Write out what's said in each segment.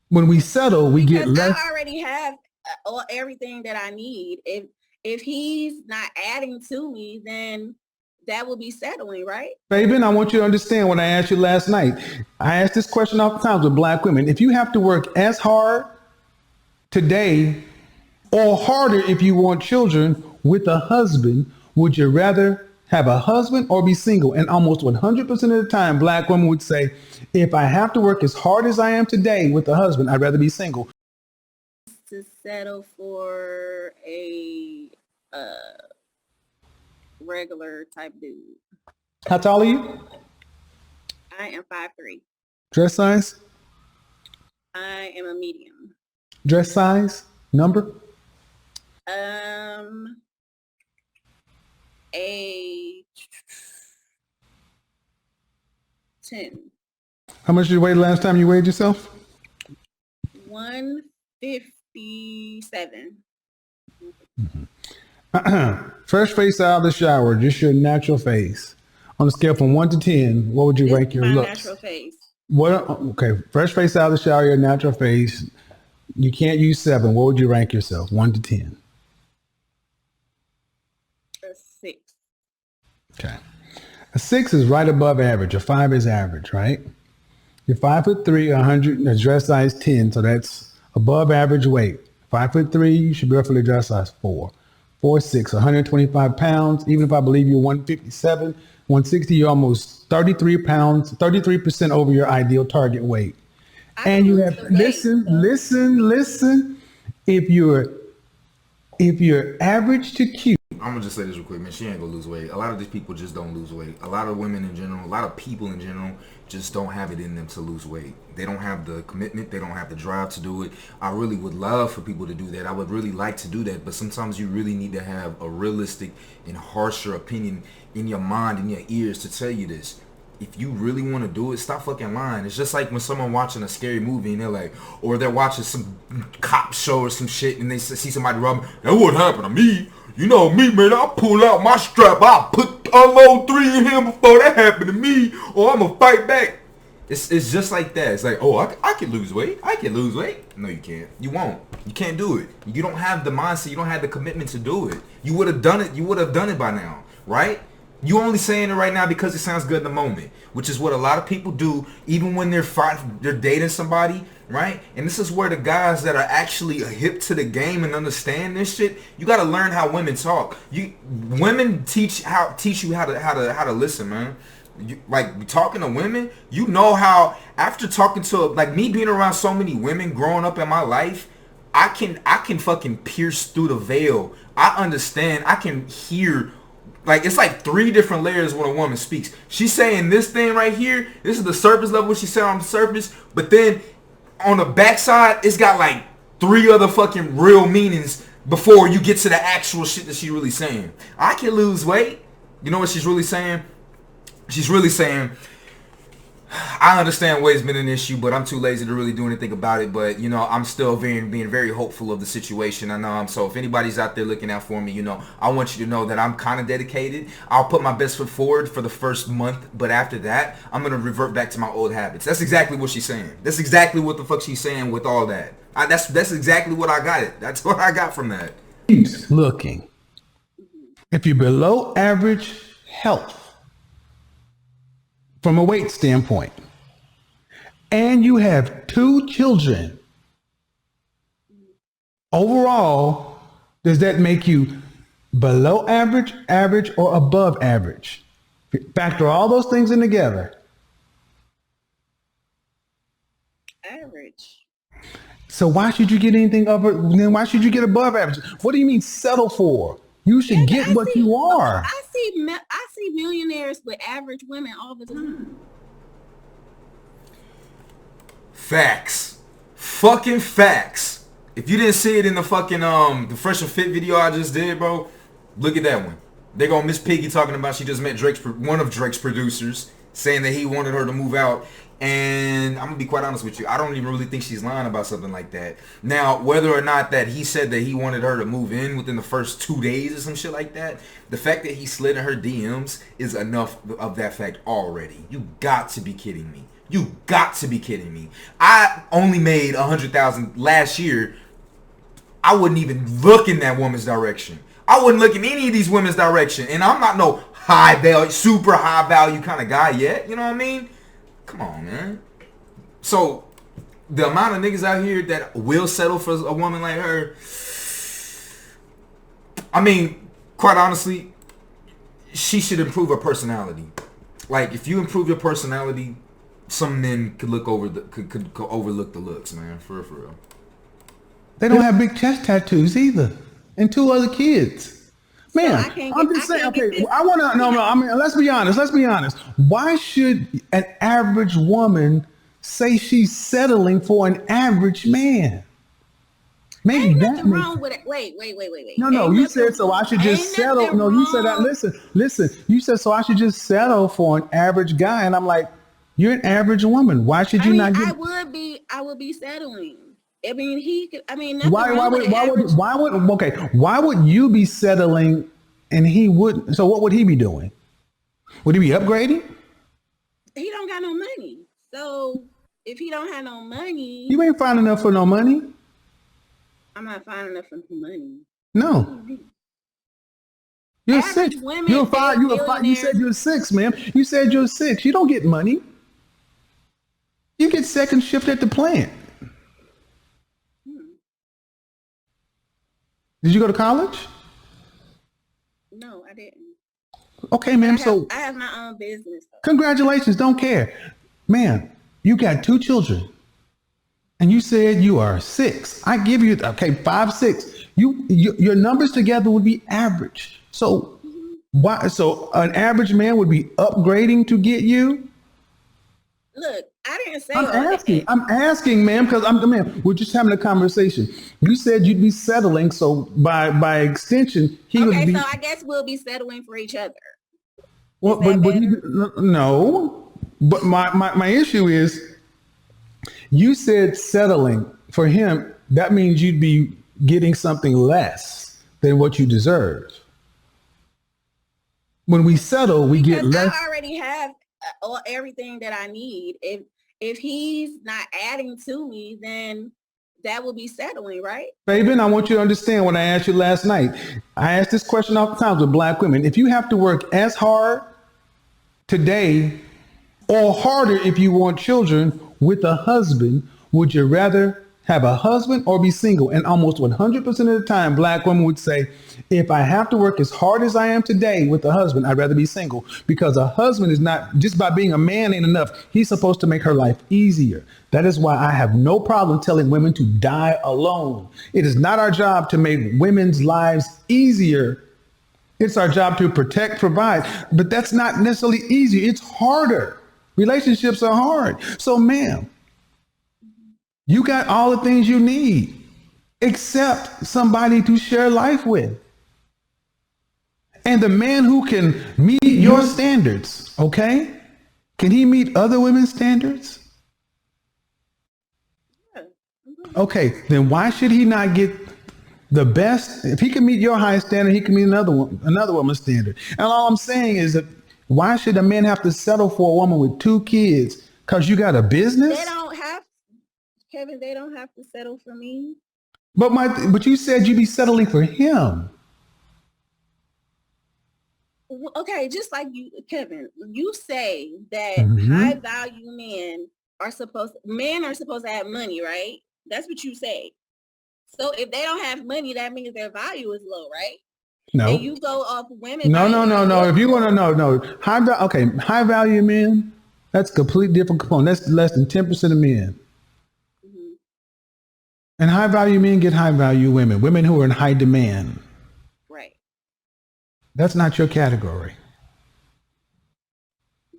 When we settle, we get Because less. I already have everything that I need. If he's not adding to me, then that will be settling, right? Fabian, I want you to understand what I asked you last night. I asked this question oftentimes with black women. If you have to work as hard today or harder if you want children with a husband, would you rather have a husband or be single? And almost 100% of the time, black women would say, if I have to work as hard as I am today with a husband, I'd rather be single. To settle for a regular type dude. How tall are you? I am 5'3". Dress size? I am a medium. Dress size? Number? A 10. How much did you weigh the last time you weighed yourself? 157. Fresh face out of the shower, just your natural face. On a scale from 1 to 10, what would you This rank is your my looks? natural face. What? Okay, fresh face out of the shower, your natural face. You can't use 7. What would you rank yourself? 1 to 10. A 6. Okay. A 6 is right above average. A 5 is average, right? You're 5'3", 100, a dress size 10, so that's above average weight. 5'3", you should be roughly dress size 4. 4'6", 125 pounds. Even if I believe you're 157, 160, you're almost 33 pounds, 33% over your ideal target weight. I And can you lose have the weight. listen. If you're average to cute, I'm gonna just say this real quick, man. She ain't gonna lose weight. A lot of these people just don't lose weight. A lot of women in general, a lot of people in general, just don't have it in them to lose weight. They don't have the commitment. They don't have the drive to do it. I really would love for people to do that. I would really like to do that. But sometimes you really need to have a realistic and harsher opinion in your mind, in your ears, to tell you this. If you really want to do it, stop fucking lying. It's just like when someone watching a scary movie and they're like, or they're watching some cop show or some shit and they see somebody robbing. That wouldn't happen to me. You know me, man. I'll pull out my strap. I'll unload 3 in him before that happened to me, or I'm gonna fight back. It's just like that. It's like, oh, I can lose weight. I can lose weight. No, you can't. You won't. You can't do it. You don't have the mindset. You don't have the commitment to do it. You would have done it. You would have done it by now, right? You only saying it right now because it sounds good in the moment, which is what a lot of people do, even when they're dating somebody, right? And this is where the guys that are actually hip to the game and understand this shit, you got to learn how women talk. Women teach you how to listen, man. Like talking to women, you know how after talking to like me being around so many women growing up in my life, I can fucking pierce through the veil. I understand. I can hear. Like, it's like 3 different layers when a woman speaks. She's saying this thing right here. This is the surface level. She said on the surface. But then on the backside, it's got like 3 other fucking real meanings before you get to the actual shit that she's really saying. I can lose weight. You know what she's really saying? She's really saying, I understand weight's been an issue, but I'm too lazy to really do anything about it. But, you know, I'm still being very hopeful of the situation. I know so if anybody's out there looking out for me, you know, I want you to know that I'm kind of dedicated. I'll put my best foot forward for the first month. But after that, I'm going to revert back to my old habits. That's exactly what she's saying. That's exactly what the fuck she's saying with all that. That's exactly what I got it. That's what I got from that. looking. If you're below average health from a weight standpoint, and you have 2 children, overall, does that make you below average, average, or above average? Factor all those things in together. Average. So why should you get anything over? Then why should you get above average? What do you mean settle for? You should get what you are. I see millionaires with average women all the time. Facts. Fucking facts. If you didn't see it in the fucking the Fresh and Fit video I just did, bro, look at that one. They go Miss Piggy talking about she just met one of Drake's producers, saying that he wanted her to move out. And I'm gonna be quite honest with you, I don't even really think she's lying about something like that. Now, whether or not that he said that he wanted her to move in within the first 2 days or some shit like that, the fact that he slid in her DMs is enough of that fact already. You got to be kidding me. You got to be kidding me. I only made 100,000 last year. I wouldn't even look in that woman's direction. I wouldn't look in any of these women's direction. And I'm not no high value, super high value kind of guy yet. You know what I mean? Come on, man. So the amount of niggas out here that will settle for a woman like her, I mean, quite honestly, she should improve her personality. Like, if you improve your personality, some men could look over could overlook the looks, man. For real. They don't have big chest tattoos either, and 2 other kids. Man, I'm just saying. Okay, I want to. No. I mean, let's be honest. Why should an average woman say she's settling for an average man? Maybe ain't that nothing makes. wrong with it. Wait. No. You said so. I should just settle. No, you said that. Listen. You said so. I should just settle for an average guy, and I'm like, you're an average woman. Why should you not get? I would be settling. I mean, he could. I mean, Why would you be settling and he wouldn't? So what would he be doing? Would he be upgrading? He don't got no money. So if he don't have no money, You ain't fine enough for no money. I'm not fine enough for money. No. You're Average 6. women, You're 5. they're You're 5. You said billionaires. you're 6, ma'am. You said you're 6. You don't get money. You get second shift at the plant. Did you go to college? No, I didn't. Okay, ma'am. So I have my own business. congratulations. Don't care. Man, you got 2 children. And you said you are 6. I give you, 5, 6. Your numbers together would be average. So why? So an average man would be upgrading to get you? Look, I didn't say I'm asking, ma'am, because we're just having a conversation. You said you'd be settling, so by extension, he would be. So I guess we'll be settling for each other. Well, no. But my issue is, you said settling for him. That means you'd be getting something less than what you deserve. When we settle, we get less. I already have everything that I need. If he's not adding to me, then that will be settling, right? Fabian, I want you to understand what I asked you last night. I asked this question oftentimes with black women. If you have to work as hard today or harder if you want children with a husband, would you rather have a husband or be single? And almost 100% of the time, black women would say, if I have to work as hard as I am today with a husband, I'd rather be single, because a husband is not, just by being a man ain't enough. He's supposed to make her life easier. That is why I have no problem telling women to die alone. It is not our job to make women's lives easier. It's our job to protect, provide, but that's not necessarily easy. It's harder. Relationships are hard. So, ma'am, you got all the things you need except somebody to share life with. And the man who can meet your standards, okay? Can he meet other women's standards? Okay, then why should he not get the best? If he can meet your high standard, he can meet another woman's standard. And all I'm saying is that why should a man have to settle for a woman with 2 kids? Because you got a business? They don't have, Kevin, they don't have to settle for me. But you said you'd be settling for him. Okay, just like you, Kevin, you say that high value men are supposed to have money, right? That's what you say. So if they don't have money, that means their value is low, right? No. And you go off women. No. If you want to know, no. High value men, that's a completely different component. That's less than 10% of men. Mm-hmm. And high value men get high value women who are in high demand. Right. That's not your category.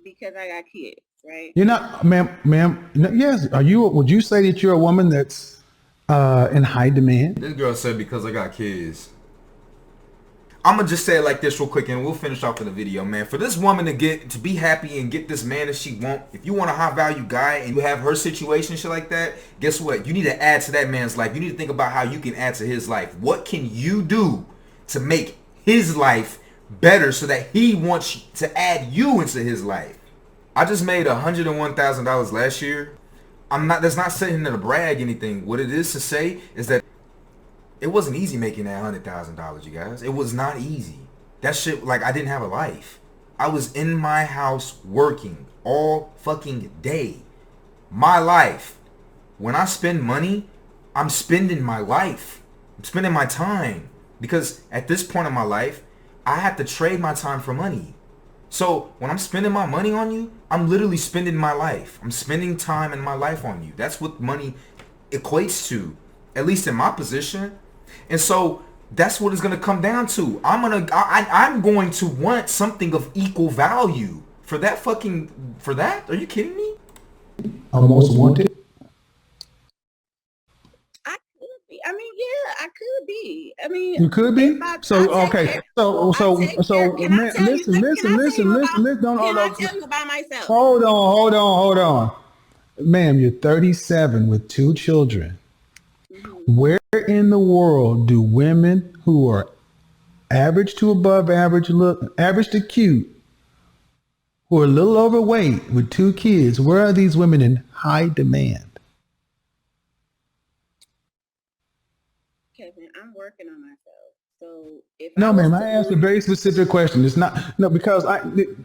Because I got kids, right? You're not, ma'am. Yes. Would you say that you're a woman that's in high demand? This girl said because I got kids. I'm gonna just say it like this real quick, and we'll finish off with the video, man. For this woman to be happy and get this man that she want, if you want a high value guy and you have her situation, shit like that, guess what? You need to add to that man's life. You need to think about how you can add to his life. What can you do to make his life better so that he wants to add you into his life? I just made $101,000 last year. That's not saying that to brag anything. What it is to say is that it wasn't easy making that $100,000, you guys. It was not easy. That shit, like, I didn't have a life. I was in my house working all fucking day. My life. When I spend money, I'm spending my life. I'm spending my time. Because at this point in my life, I have to trade my time for money. So when I'm spending my money on you, I'm literally spending my life. I'm spending time in my life on you. That's what money equates to, at least in my position. And so that's what it's gonna come down to. I'm going to want something of equal value for that. Are you kidding me? Most wanted. I could be. I mean, yeah, I could be. I mean, You could be. So okay. So can I tell listen. Don't hold on. I tell you about myself? Hold on. Ma'am, you're 37 with 2 children. Mm-hmm. Where in the world do women who are average to above average, average to cute, who are a little overweight with 2 kids, where are these women in high demand? Kevin, I'm working on myself. So if No, ma'am, I asked a very specific question. It's not, no, because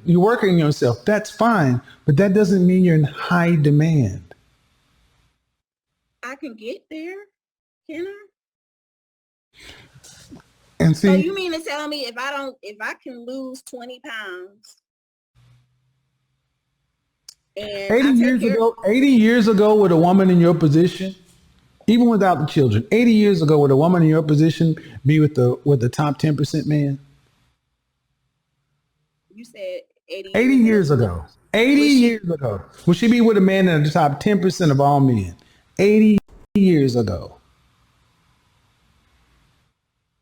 you're working on yourself. That's fine, but that doesn't mean you're in high demand. I can get there, can I? And see, so you mean to tell me if I can lose 20 pounds and 80 years ago with a woman in your position, even without the children, 80 years ago would a woman in your position be with the top 10% man? You said 80 years ago. 80 years ago. Would she be with a man in the top 10% of all men? 80 years ago.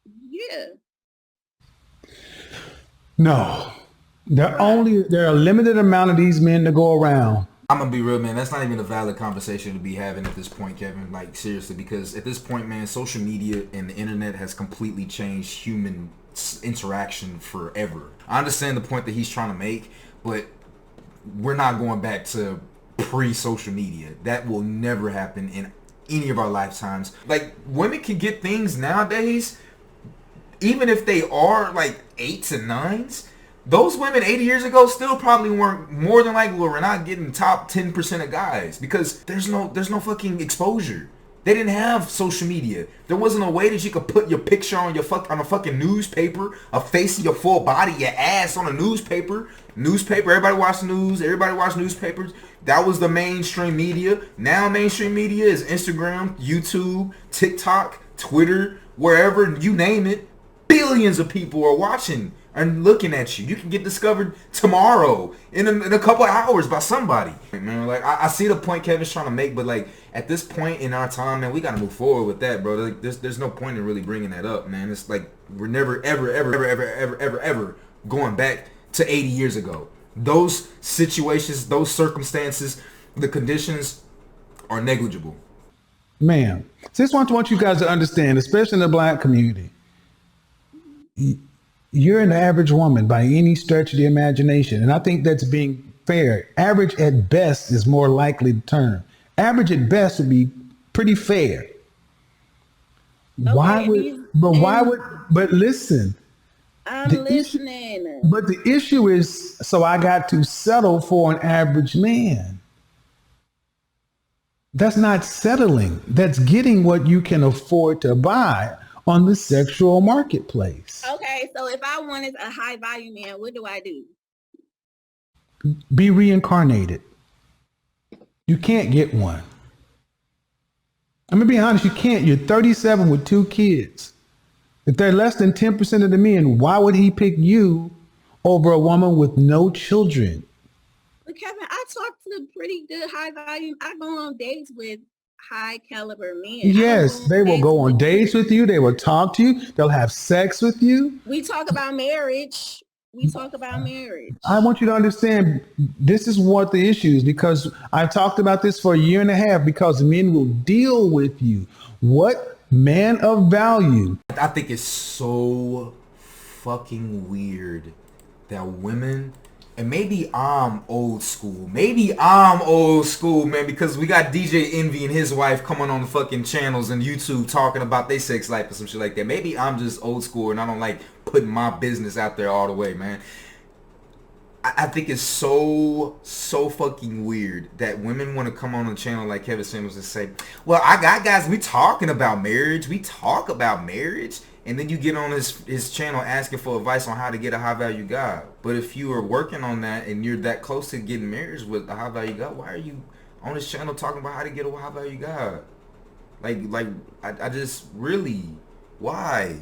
Yeah. No. There are a limited amount of these men to go around. I'm gonna be real, man. That's not even a valid conversation to be having at this point, Kevin. Like, seriously, because at this point, man, social media and the internet has completely changed human interaction forever. I understand the point that he's trying to make, but we're not going back to pre-social media. That will never happen in any of our lifetimes. Like, women can get things nowadays, even if they are like 8s and 9s. Those women 80 years ago still probably weren't, more than likely were not getting top 10% of guys, because there's no fucking exposure. They didn't have social media. There wasn't a way that you could put your picture on a fucking newspaper, a face of your full body, your ass on a newspaper. Everybody watched the news. Everybody watched newspapers. That was the mainstream media. Now mainstream media is Instagram, YouTube, TikTok, Twitter, wherever you name it. Billions of people are watching and looking at you. You can get discovered tomorrow in a couple of hours by somebody. Man, like, I see the point Kevin's trying to make, but like, at this point in our time, man, we gotta move forward with that, bro. Like, there's no point in really bringing that up, man. It's like we're never ever going back to 80 years ago. Those situations, those circumstances, the conditions are negligible. Man, just want you guys to understand, especially in the Black community, you're an average woman by any stretch of the imagination. And I think that's being fair. Average at best is more likely the term. Average at best would be pretty fair. Okay, but listen. I'm listening. But the issue is, so I got to settle for an average man. That's not settling. That's getting what you can afford to buy on the sexual marketplace. Okay, so if I wanted a high value man, what do I do? Be reincarnated. You can't get one. I'm gonna be honest, you can't. You're 37 with 2 kids. If they're less than 10% of the men, why would he pick you over a woman with no children? But Kevin, I talk to pretty good high value. I go on dates with high caliber men. Yes, they will go on dates with you. They will talk to you. They'll have sex with you. We talk about marriage. I want you to understand, this is what the issue is, because I've talked about this for a year and a half, because men will deal with you. What man of value? I think it's so fucking weird that women And maybe I'm old school. Maybe I'm old school, man, because we got DJ Envy and his wife coming on the fucking channels and YouTube talking about their sex life or some shit like that. Maybe I'm just old school and I don't like putting my business out there all the way, man. I think it's so fucking weird that women want to come on a channel like Kevin Samuels and say, well, I got guys, we talking about marriage. We talk about marriage. And then you get on his channel asking for advice on how to get a high value guy. But if you are working on that and you're that close to getting married with a high value guy, why are you on his channel talking about how to get a high value guy? I just really, why?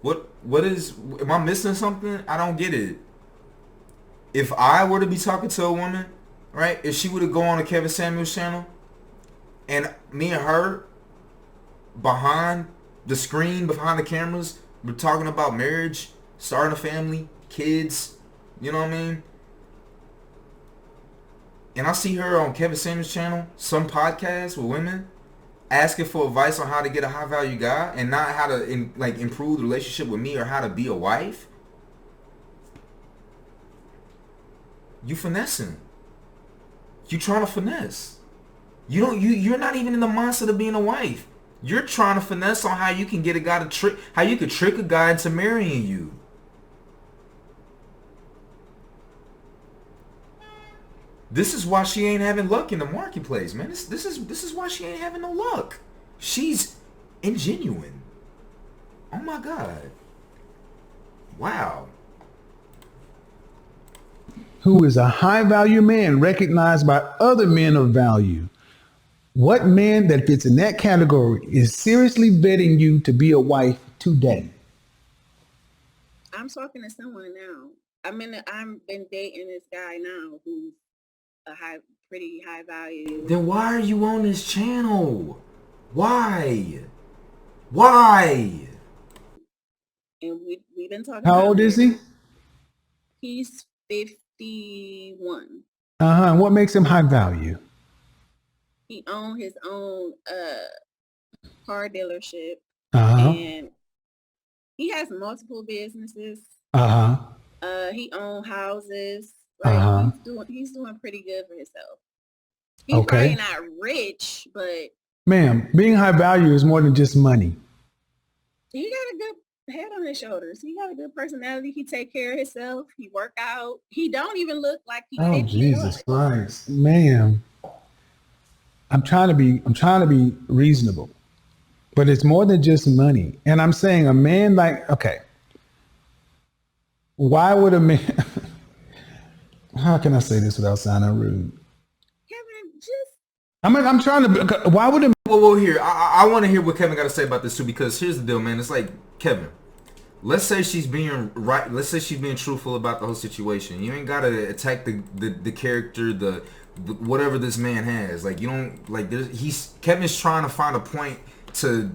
What is, am I missing something? I don't get it. If I were to be talking to a woman, right, if she were to go on a Kevin Samuels channel and me and her behind the screen, behind the cameras, we're talking about marriage, starting a family, kids, you know what I mean? And I see her on Kevin Samuels channel, some podcast with women, asking for advice on how to get a high value guy and not how to improve the relationship with me or how to be a wife. You finessing. You trying to finesse. You're not even in the mindset of being a wife. You're trying to finesse on how you can get a guy to how you could trick a guy into marrying you. This is why she ain't having luck in the marketplace, man. This is why she ain't having no luck. She's ingenuine. Oh my God. Wow. Who is a high value man recognized by other men of value. What man that fits in that category is seriously vetting you to be a wife today? I'm talking to someone now. I've been dating this guy now who's pretty high value. Then why are you on this channel? Why? Why? And we've been talking. How old is he? He's 51. And what makes him high value? He owns his own car dealership, and he has multiple businesses. He owns houses. Like he's doing pretty good for himself. He's probably not rich, but ma'am, being high value is more than just money. He got a good head on his shoulders. He got a good personality. He take care of himself. He work out. He don't even look like he. Oh Jesus Christ, ma'am! I'm trying to be reasonable, but it's more than just money. And I'm saying a man why would a man? How can I say this without sounding rude? Kevin, I'm trying to. Why would a Well, here I want to hear what Kevin got to say about this too, because here's the deal, man. It's like, Kevin, let's say she's being right. Let's say she's being truthful about the whole situation. You ain't gotta attack the character, the whatever this man has. Like, you don't like. Kevin's trying to find a point to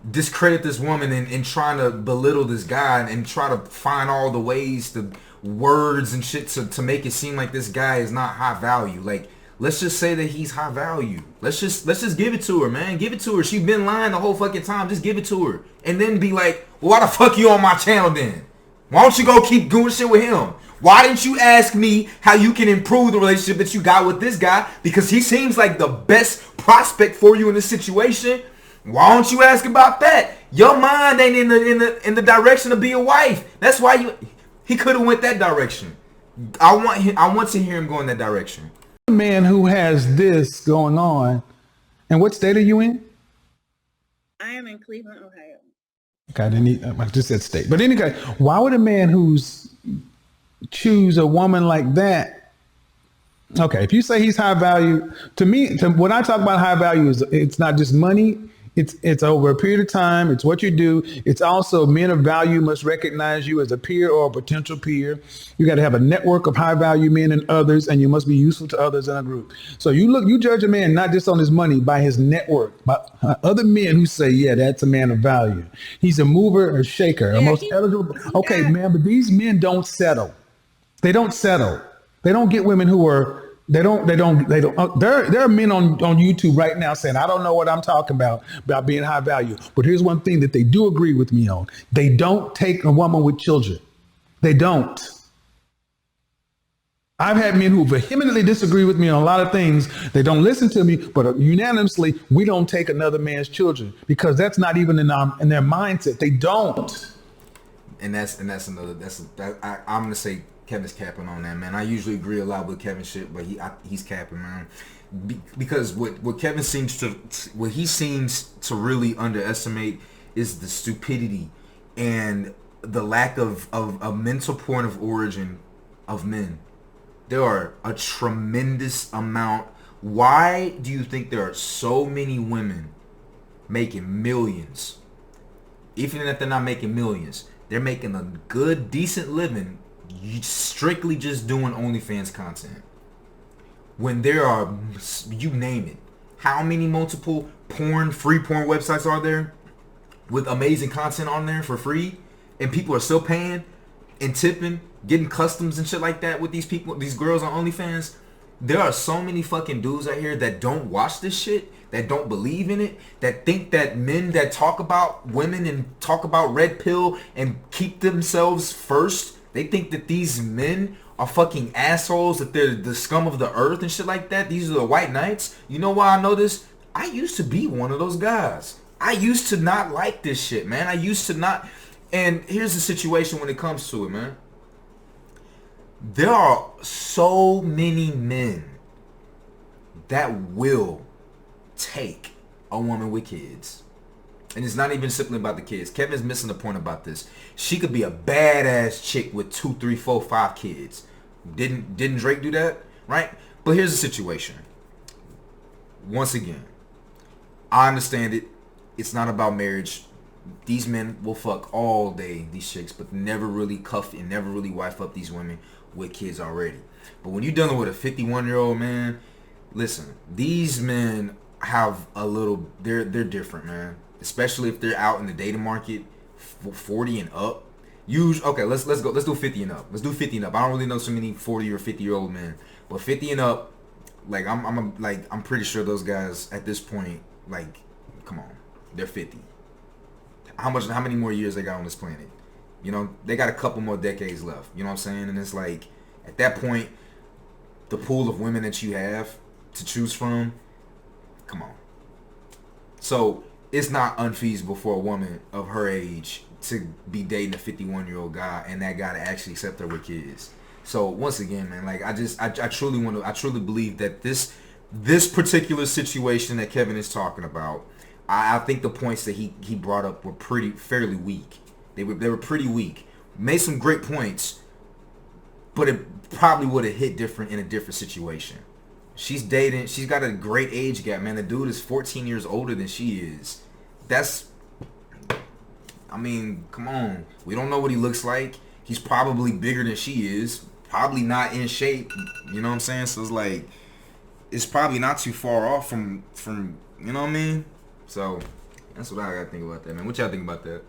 discredit this woman and trying to belittle this guy and try to find all the ways, the words and shit to make it seem like this guy is not high value. Like, let's just say that he's high value. Let's just give it to her, man. Give it to her. She's been lying the whole fucking time. Just give it to her. And then be like, well, why the fuck you on my channel then? Why don't you go keep doing shit with him? Why didn't you ask me how you can improve the relationship that you got with this guy? Because he seems like the best prospect for you in this situation. Why don't you ask about that? Your mind ain't in the direction to be a wife. That's why he could have went that direction. I want to hear him go in that direction. A man who has this going on, and what state are you in? I am in Cleveland, Ohio. Okay, I just said state. But anyway, why would a man who's choose a woman like that? Okay, if you say he's high value, to me, when I talk about high value, it's not just money. It's over a period of time. It's what you do. It's also men of value must recognize you as a peer or a potential peer. You got to have a network of high value men and others, and you must be useful to others in a group. So you judge a man not just on his money, by his network, by other men who say, yeah, that's a man of value. He's a mover or shaker, a most eligible. Okay, man, but these men don't settle. They don't settle. They don't get women who are. There are men on YouTube right now saying, I don't know what I'm talking about being high value. But here's one thing that they do agree with me on. They don't take a woman with children. They don't. I've had men who vehemently disagree with me on a lot of things. They don't listen to me, but unanimously, we don't take another man's children because that's not even in their mindset. They don't. And that's another I'm gonna say Kevin's capping on that, man. I usually agree a lot with Kevin shit, but he's capping, man. Because what Kevin seems to really underestimate is the stupidity and the lack of a mental point of origin of men. There are a tremendous amount. Why do you think there are so many women making millions? Even if they're not making millions, they're making a good, decent living strictly just doing OnlyFans content. When there are, you name it, how many multiple free porn websites are there with amazing content on there for free, and people are still paying and tipping, getting customs and shit like that with these people, these girls on OnlyFans? There are so many fucking dudes out here that don't watch this shit, that don't believe in it, that think that men that talk about women and talk about red pill and keep themselves first, they think that these men are fucking assholes, that they're the scum of the earth and shit like that. These are the white knights. You know why I know this? I used to be one of those guys. I used to not like this shit, man. I used to not. And here's the situation when it comes to it, man. There are so many men that will take a woman with kids. And it's not even simply about the kids. Kevin's missing the point about this. She could be a badass chick with 2, 3, 4, 5 kids. Didn't Drake do that? Right? But here's the situation. Once again, I understand it. It's not about marriage. These men will fuck all day, these chicks, but never really cuff and never really wife up these women with kids already. But when you're dealing with a 51-year-old man, listen, these men have a little, they're different, man. Especially if they're out in the dating market, 40 and up. Okay, let's go. Let's do 50 and up. Let's do 50 and up. I don't really know so many 40 or 50-year-old men, but 50 and up, like I'm pretty sure those guys at this point, like, come on, they're 50. How many more years they got on this planet? You know, they got a couple more decades left. You know what I'm saying? And it's like, at that point, the pool of women that you have to choose from, come on. So it's not unfeasible for a woman of her age to be dating a 51-year-old guy and that guy to actually accept her with kids. So once again, man, like I truly believe that this particular situation that Kevin is talking about, I think the points that he brought up were fairly weak. They were pretty weak. Made some great points, but it probably would have hit different in a different situation. She's dating. She's got a great age gap, man. The dude is 14 years older than she is. I mean, come on. We don't know what he looks like. He's probably bigger than she is. Probably not in shape. You know what I'm saying? So it's like, it's probably not too far off from you know what I mean? So that's what I gotta think about that, man. What y'all think about that?